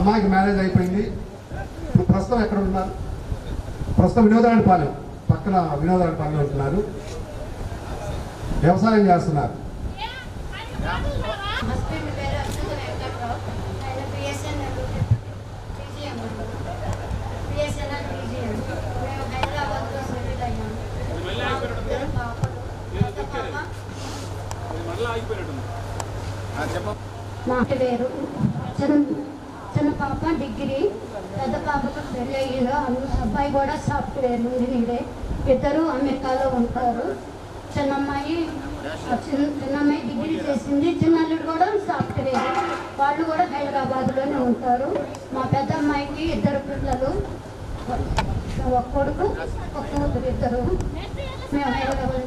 అమ్మాయికి మ్యారేజ్ అయిపోయింది. ఇప్పుడు ప్రస్తుతం ఎక్కడ ఉన్నారు? ప్రస్తుతం వినోదరాయనపాలెం పక్కన వినోదరాయనపాలెంలో ఉంటున్నారు. వ్యవసాయం చేస్తున్నారు. నా పేరు చిన్న పాప డిగ్రీ, పెద్ద పాపకు పెళ్ళయ్యిందో అబ్బాయి కూడా సాఫ్ట్వేర్ ఇంజనీరే. ఇద్దరు అమెరికాలో ఉంటారు. చిన్నమ్మాయి డిగ్రీ చేసింది. చిన్నల్లుడు కూడా సాఫ్ట్వేర్. వాళ్ళు కూడా హైదరాబాద్లోనే ఉంటారు. మా పెద్ద అమ్మాయికి ఇద్దరు పిల్లలు, ఒక కొడుకు ఒక కూతురు, ఇద్దరు. మేము హైదరాబాద్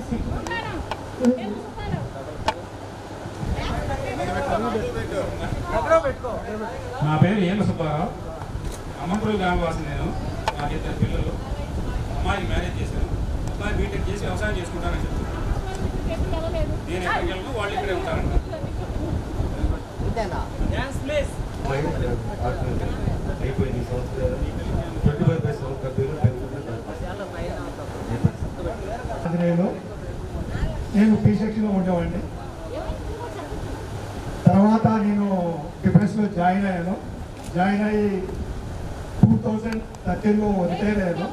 నా పేరు ఏమ సుబ్బారావు. అమ్మపూరు గ్రామవాసి. నేను నాకు ఇద్దరు పిల్లలు. అమ్మాయికి మ్యారేజ్ చేశాను. అమ్మాయి బీటెక్ చేసి వ్యవసాయం చేసుకుంటానని చెప్తున్నాను. నేను ఎక్కడికి వెళ్ళను, వాళ్ళు ఇక్కడే ఉంటారంట. నేను పీ సెక్షన్లో ఉండేవాడిని. తర్వాత నేను డిఫెన్స్లో జాయిన్ అయ్యాను. జాయిన్ అయ్యి 2013లో రిటైర్ అయ్యాను.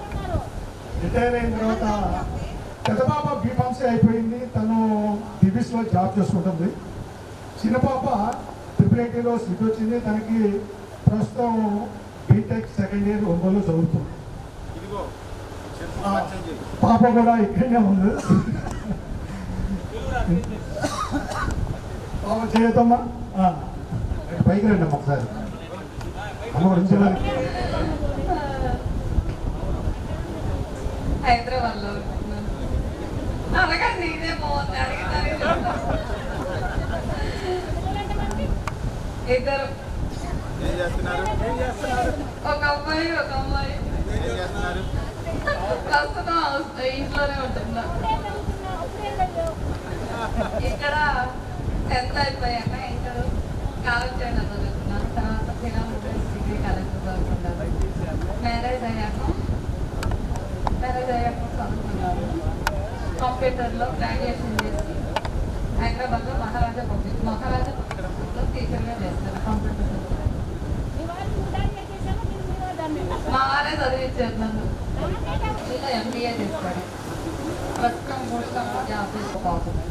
రిటైర్ అయిన తర్వాత పెద్ద పాప బీఫార్మసీ అయిపోయింది. తను డిబీస్లో జాబ్ చేసుకుంటుంది. చిన్న పాప ట్రిపుల్ సీట్ వచ్చింది. తనకి ప్రస్తుతం బీటెక్ సెకండ్ ఇయర్ ఒంగోలు చదువుతుంది. పాప కూడా ఇక్కడనే ఉంది. పాప చేయొద్దమ్మా, పైకి రండి అమ్మ ఒకసారి. అమ్మ గురించి హైదరాబాద్లో అలాగండి. ఇదే బాగుంది. ఇద్దరు, ఒక అబ్బాయి ఒక అమ్మాయి. ప్రస్తుతం ఇంట్లోనే ఉంటున్నా. ఇక్కడ 10th అయిపోయాక ఇంటర్ కాలేజ్ జాయిన్ అవ్వాలనుకున్నాను. తర్వాత డిగ్రీ కలెక్టర్ చదువుకున్నాను. మ్యారేజ్ అయ్యాక చదువుకున్నాను. కంప్యూటర్లో గ్రాడ్యుయేషన్ చేసి హైదరాబాద్లో మహారాజా పబ్లిక్లో టీచర్గా చేస్తాను. కంప్యూటర్ మా వారే చదివించారు నన్ను. ఇలా MBA చేస్తాడు. ప్రస్తుతం 3 సంవత్సరాలు ఆఫీస్ అవుతుంది.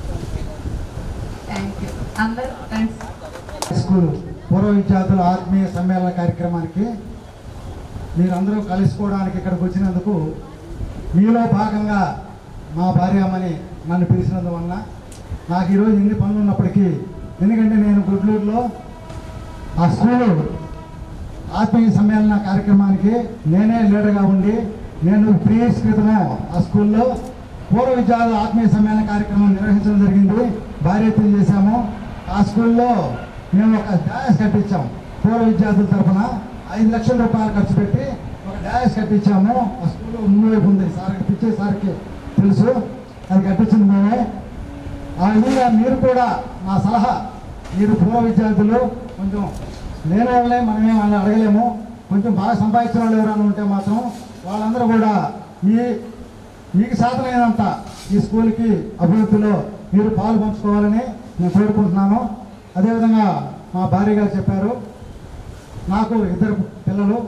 Thank you. అందరూ ఫ్రెండ్స్. స్కూల్ పూర్వ విద్యార్థుల ఆత్మీయ సమ్మేళన కార్యక్రమానికి మీరందరూ కలుసుకోవడానికి ఇక్కడికి వచ్చినందుకు, మీలో భాగంగా మా భార్యమ్మని నన్ను పిలిచినందువల్ల నాకు ఈరోజు ఎన్ని పనులు ఉన్నప్పటికీ, ఎందుకంటే నేను గుడ్లూరులో ఆ స్కూలు ఆత్మీయ సమ్మేళన కార్యక్రమానికి నేనే లీడర్గా ఉండి, నేను 3 years క్రితమే ఆ స్కూల్లో పూర్వ విద్యార్థుల ఆత్మీయ సమ్మేళన కార్యక్రమం నిర్వహించడం జరిగింది. భారీ ఎత్తున చేశాము. ఆ స్కూల్లో మేము ఒక డాయస్ కట్టించాం. పూర్వ విద్యార్థుల తరఫున 5 లక్షల రూపాయలు ఖర్చు పెట్టి ఒక డాయస్ కట్టించాము. ఆ స్కూల్లో ముందు వైపు ఉంది. సార్కి తెలుసు, అది కట్టించింది మేమే. ఆ విధంగా మీరు కూడా నా సలహా, మీరు పూర్వ విద్యార్థులు కొంచెం లేని వాళ్ళే, మనమే వాళ్ళని అడగలేము. కొంచెం బాగా సంపాదించిన వాళ్ళు ఎవరైనా ఉంటే మాత్రం వాళ్ళందరూ కూడా మీకు సాధనైనంత ఈ స్కూల్కి అభివృద్ధిలో మీరు పాలు పంచుకోవాలని నేను కోరుకుంటున్నాను. అదేవిధంగా మా భార్య గారు చెప్పారు, నాకు 2 పిల్లలు,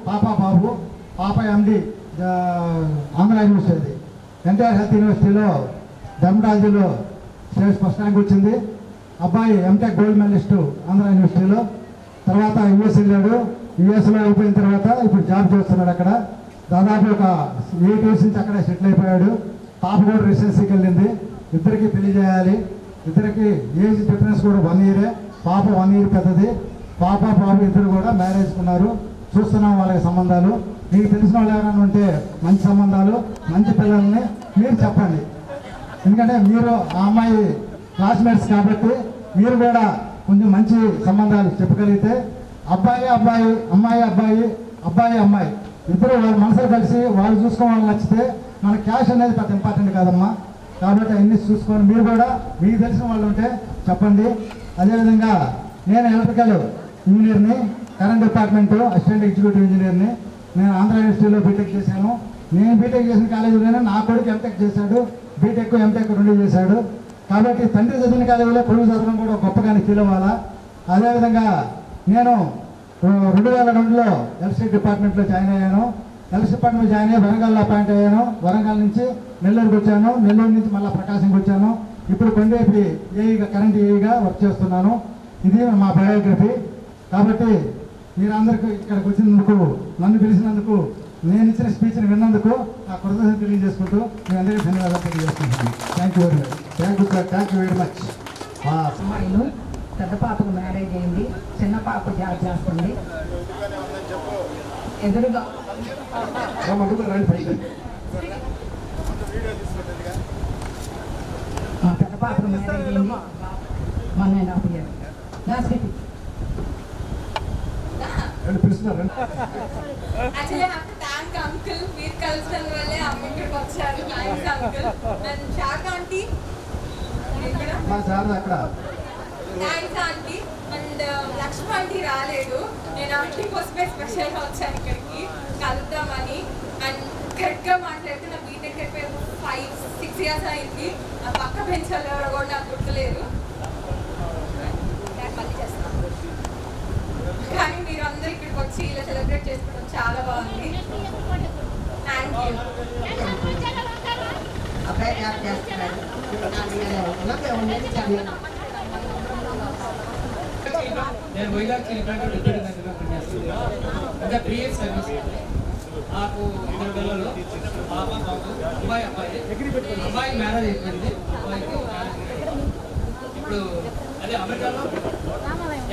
పాప MD Andhra university, NTR health యూనివర్సిటీలో డెర్మటాలజీలో ఫస్ట్ ర్యాంక్ వచ్చింది. అబ్బాయి MTech గోల్డ్ మెడలిస్టు ఆంధ్ర యూనివర్సిటీలో. తర్వాత US వెళ్ళాడు. US అయిపోయిన తర్వాత ఇప్పుడు జాబ్ చేస్తున్నాడు అక్కడ. దాదాపు ఒక 8 years నుంచి అక్కడ సెటిల్ అయిపోయాడు. పాప కూడా రెసిడెన్సీకి వెళ్ళింది. ఇద్దరికి పెళ్లి చేయాలి. ఇద్దరికి ఏజ్ డిఫరెన్స్ కూడా 1 year. పాప 1 year పెద్దది. పాప ఇద్దరు కూడా మ్యారేజ్ ఉన్నారు. చూస్తున్నాం వాళ్ళకి సంబంధాలు. మీకు తెలిసిన వాళ్ళు ఎవరైనా ఉంటే మంచి సంబంధాలు, మంచి పిల్లల్ని మీరు చెప్పండి. ఎందుకంటే మీరు ఆ అమ్మాయి క్లాస్మేట్స్ కాబట్టి మీరు కూడా కొంచెం మంచి సంబంధాలు చెప్పగలిగితే, అబ్బాయి అమ్మాయి ఇద్దరు వాళ్ళ మనసులో కలిసి వాళ్ళు చూసుకోవాలని నచ్చితే మన క్యాష్ అనేది పెద్ద ఇంపార్టెంట్ కాదమ్మా. కాబట్టి అన్ని చూసుకొని మీరు కూడా మీకు తెలిసిన వాళ్ళు ఉంటే చెప్పండి. అదేవిధంగా నేను ఎలక్ట్రికల్ ఇంజనీర్ని, కరెంట్ డిపార్ట్మెంట్ అసిస్టెంట్ ఎగ్జిక్యూటివ్ ఇంజనీర్ని. నేను ఆంధ్ర యూనివర్సిటీలో బీటెక్ చేశాను. నేను బీటెక్ చేసిన కాలేజీలోనే నా కొడుకు ఎంటెక్ చేశాడు. బీటెక్ ఎంటెక్ 2 చేశాడు. కాబట్టి తండ్రి చదివిన కాలేజీలో కొడుకు చదవడం కూడా గొప్పగానే ఫీల్ అవ్వాలా. అదేవిధంగా నేను 2002లో ఎలక్ట్రిసిటీ డిపార్ట్మెంట్లో జాయిన్ అయ్యాను. ఎలక్ట్రిసిటీ డిపార్ట్మెంట్ జాయిన్ అయ్యి వరంగల్లో అపాయింట్ అయ్యాను. వరంగల్ నుంచి నెల్లూరుకి వచ్చాను. నెల్లూరు నుంచి మళ్ళీ ప్రకాశంకి వచ్చాను. ఇప్పుడు కొండేపి ఏఈగా కరెంట్ ఏఈగా వర్క్ చేస్తున్నాను. ఇది మా బయోగ్రఫీ. కాబట్టి మీరందరికీ ఇక్కడికి వచ్చినందుకు, నన్ను పిలిచినందుకు, నేను ఇచ్చిన స్పీచ్ని విన్నందుకు నా కృతజ్ఞతలు తెలియజేసుకుంటూ మీ అందరికీ ధన్యవాదాలు తెలియజేసుకుంటున్నాను. Thank you very much. Thank you sir, thank you very much. అమ్మాయిలు పెద్ద పాపకు మ్యారేజ్ అయింది, చిన్న పాప జాబ్ చేస్తుంది. ఎదురుగా రండి పైకి. పెద్ద పాపకు మ్యారేజ్ అయింది 1.5 years. రండి, పిలుస్తున్నారు. Actually, I have to thank uncle. మీరు కలిసిన వల్లే అమ్మ ఇక్కడికి వచ్చారు. Thanks uncle. And Sharada aunty ఇక్కడ. మా సార్ అక్కడ. Thanks aunty. And Lakshmi aunty రాలేదు. నేను ఆంటీ కోసమే స్పెషల్గా వచ్చాను ఇక్కడికి కలుద్దామని. అండ్ కరెక్ట్గా మాట్లాడితే నా బీటెక్ అయిపోయి 5-6 years అయింది. ఆ పక్క బెంచ్ వాళ్ళు ఎవరో కూడా నాకు గుర్తులేరు. మళ్ళీ చేస్తాను. కానీ మీరు అందరూ ఇక్కడికి వచ్చి ఇలా సెలబ్రేట్ చేసుకోవడం చాలా బాగుంది. Thank you. అబ్బాయి జాబ్ చేస్తున్నాడు. నేను వైజాగ్ చిలిపేట డిప్యూటీ దగ్గర పనిచేస్తున్నాను. ఇంకా 3 years సర్వీస్. నాకు 2 పిల్లలు, పాప బాబు, అమ్మాయి అమ్మాయి మ్యారేజ్ అయిపోయింది. అబ్బాయికి మ్యారేజ్ అయిపోయింది. ఇప్పుడు అదే అమెరికాలో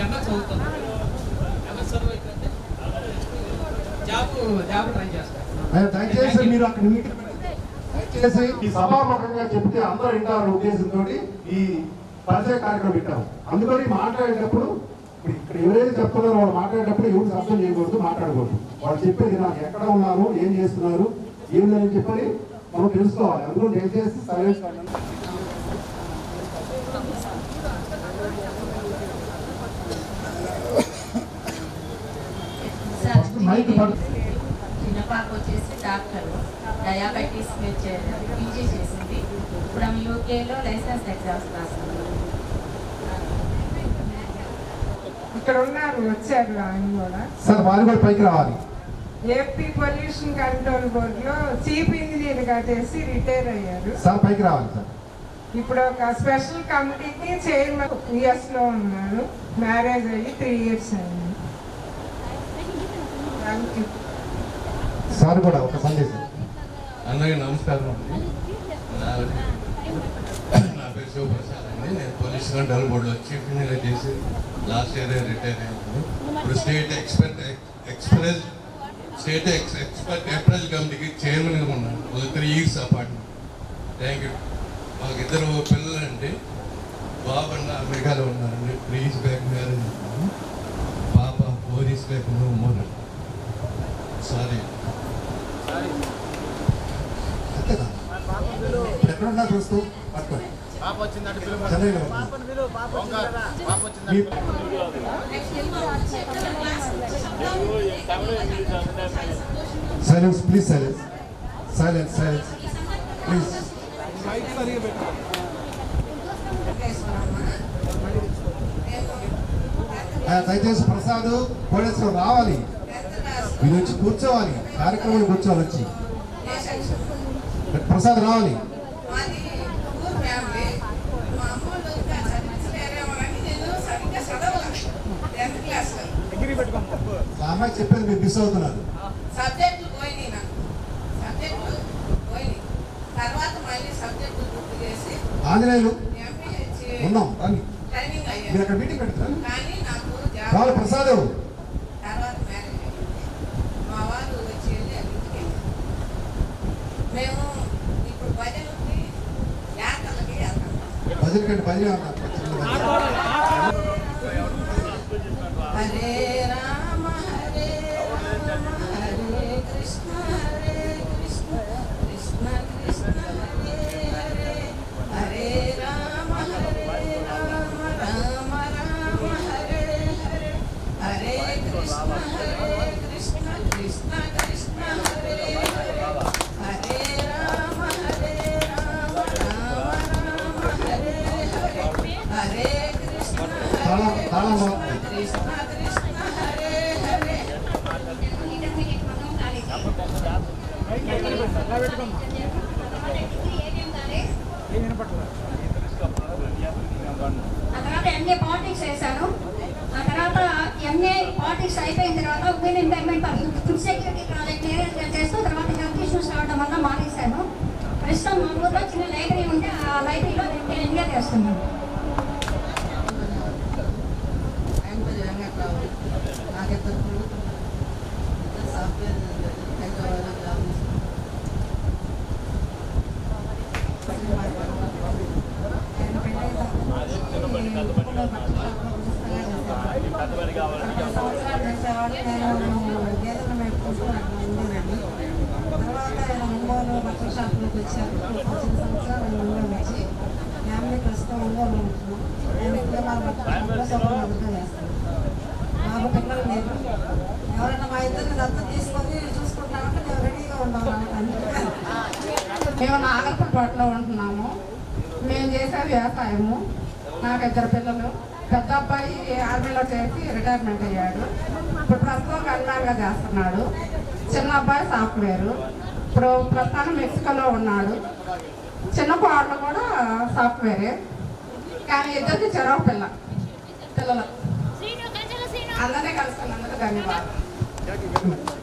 ఎంఎస్ చదువుతాను. ఎంఎస్ చదువు అయిపోయింది. జాబ్ ట్రై చేస్తాను. దయచేసి మీరు అక్కడ మీటింగ్ దయచేసి ఈ సభాముఖంగా చెప్తే అందరూ వింటారు ఉద్దేశంతో ఈ పరిచయ కార్యక్రమం పెట్టాము. అందుకని మాట్లాడేటప్పుడు ఇక్కడ ఎవరైతే చెప్తున్నారో వాళ్ళు మాట్లాడేటప్పుడు ఎవరు శబ్దం చేయకూడదు, మాట్లాడకూడదు. వాళ్ళు చెప్పేది నాకు ఎక్కడ ఉన్నారు, ఏం చేస్తున్నారు, ఏందని చెప్పని మనం తెలుసుకోవాలి. అందులో దయచేసి సైలెన్స్ మైక్ చిన్న పాప వచ్చేసి డాక్టర్, డయాబెటీస్ పీజీ చేసింది. ఇప్పుడు ఆమె యూకేలో లైసెన్స్ ఎగ్జామ్స్ రాస్తుంది. ఇక్కడ ఉన్నారు, వచ్చారు ఆయన కూడా. సార్ వారు కూడా పైకి రావాలి. ఏపీ పొల్యూషన్ కంట్రోల్ బోర్డులో చీఫ్ ఇంజనీర్గా చేసి రిటైర్ అయ్యారు. సార్ పైకి రావాలి సార్. ఇప్పుడు ఒక స్పెషల్ కమిటీకి చైర్మన్ యుఎస్లో ఉన్నారు. మ్యారేజ్ అయ్యి 3 years అయింది. Thank you. సార్ కూడా ఒక సందేశం. అందరికీ నమస్కారం అండి. నా పేరు శివప్రసాద్ అండి. నేను పోలీస్ కంట్రోల్ బోర్డులో చీఫ్ ఇంజనీర్ చేసి లాస్ట్ ఇయర్ రిటైర్ అయ్యాను. ఇప్పుడు స్టేట్ ఎక్స్పర్ట్ ఏప్రిల్ కమిటీకి చైర్మన్గా ఉన్నాను. 3 years అపార్ట్మెంట్. Thank you. మాకు 2 పిల్లలండి. బాబు అన్న అమెరికాలో ఉన్నారండి. 3 years బ్యాక్ మ్యారేజ్ అయ్యాను. పాప 4 years బ్యాక్ ఉన్నారు. సారీ ఎక్కడున్నా చూస్తూ పట్టుకోండి. Silence please, silence silence silence please. దయచేసి ప్రసాద్ కోడేశ్వరం రావాలి. మీరు వచ్చి కూర్చోవాలి, కార్యక్రమాన్ని కూర్చోవాలి. వచ్చి ప్రసాద్ రావాలి. అమ్మాయి చెప్పేది మీరు మిస్ అవుతున్నారు. సబ్జెక్టులు పోయినాయి నాకు. సబ్జెక్టులు పోయినాయి. తర్వాత మళ్ళీ సబ్జెక్టులు గుర్తు చేసి ఆంజనేయులు ఎంపీహెచ్ ఉన్నాం రండి. ట్రైనింగ్ మీరు అయ్యాను. అక్కడ మీటింగ్ పెడతారు. కానీ నాకు రావాలి ప్రసాద్. తర్వాత మ్యారేజ్ అయ్యింది. మా వారు వచ్చి వెళ్ళి ఇంటికి వెళ్ళారు. మేము ఇప్పుడు భజనకి యాత్రలకి వెళ్తాం. భజన కంటే భజన హరే రామ హరే రామ హరే కృష్ణ కృష్ణ కృష్ణ హరే హరే హరే రామ రామ రామ హరే హరే హరే కృష్ణ తాళం బాగుంది. ఆ తర్వాత ఎంఏ పాలిటిక్స్ చేశాను. ఆ తర్వాత ఎంఏ పాలిటిక్స్ అయిపోయిన తర్వాత women empowerment food security project management చేస్తూ తర్వాత హెల్త్ ఇష్యూస్ రావడం వల్ల మానేశాను. ప్రస్తుతం మా ఊర్లో చిన్న లైబ్రరీ ఉంటే ఆ లైబ్రరీలో నేను ఎంఏ చేస్తున్నాను. బట్టల షాప్లోకి వచ్చారు. 10 సంవత్సరాలు ఒంగోలు వచ్చి ఫ్యామిలీ ప్రస్తుతం ఒంగోలు ఉంటున్నాం. నేను ఇక్కడ మా బట్టల షాప్లో అదుపుగా చేస్తాను. బాబు పిల్లలు లేదు. ఎవరైనా మా ఇద్దరిని దత్తత తీసుకొని చూసుకుంటామంటే మేము రెడీగా ఉండాలి. మేము నాగల్పేటలో ఉంటున్నాము. మేము చేసే వ్యవసాయము. నాకు 2 పిల్లలు. పెద్ద అబ్బాయి ఆర్మీలో చేసి రిటైర్మెంట్ అయ్యాడు. ఇప్పుడు ప్రస్తుతం కన్మాన్గా చేస్తున్నాడు. చిన్న అబ్బాయి సాఫ్ట్వేరు. ఇప్పుడు ప్రస్తుతానికి మెక్సికోలో ఉన్నాడు. చిన్న కోడలు కూడా సాఫ్ట్వేరే. కానీ ఇద్దరికి చెరవ పిల్లలు అందరినీ కలుసుకున్నందుకు ధన్యవాదాలు.